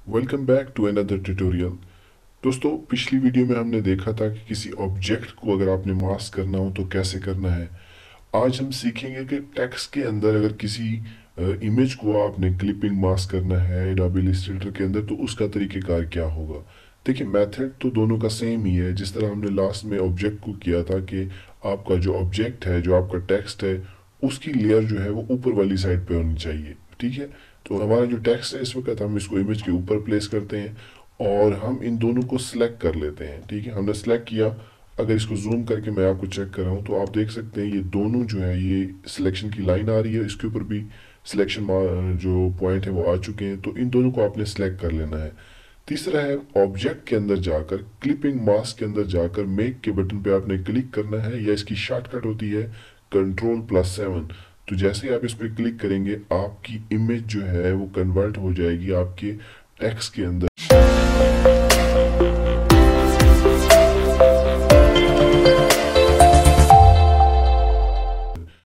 Welcome back to another tutorial. दोस्तों, पिछली video में हमने देखा था कि किसी ऑब्जेक्ट को अगर आपने मास्क करना हो तो कैसे करना है। आज हम सीखेंगे कि टेक्स्ट के अंदर अगर किसी इमेज को आपने क्लिपिंग मास्क करना है एडोबी इलस्ट्रेटर के अंदर तो उसका तरीक़ेकार क्या होगा। देखिए, मेथड तो दोनों का सेम ही है। जिस तरह हमने लास्ट में ऑब्जेक्ट को किया था कि आपका जो ऑब्जेक्ट है, जो आपका टेक्स्ट है, उसकी लेयर जो है वो ऊपर वाली साइड पे होनी चाहिए। ठीक है। तो हमारा जो टेक्स्ट है इस वक्त हम इसको इमेज के ऊपर प्लेस करते हैं और हम इन दोनों को सिलेक्ट कर लेते हैं। ठीक है, हमने सेलेक्ट किया। अगर इसको जूम करके मैं आपको चेक कर रहा हूँ तो आप देख सकते हैं ये दोनों जो है ये सिलेक्शन की लाइन आ रही है, इसके ऊपर भी सिलेक्शन जो पॉइंट है वो आ चुके हैं। तो इन दोनों को आपने सेलेक्ट कर लेना है। तीसरा है ऑब्जेक्ट के अंदर जाकर क्लिपिंग मास्क के अंदर जाकर मेक के बटन पे आपने क्लिक करना है, या इसकी शॉर्टकट होती है Ctrl+7। तो जैसे ही आप इस पर क्लिक करेंगे आपकी इमेज जो है वो कन्वर्ट हो जाएगी आपके टेक्स्ट के अंदर।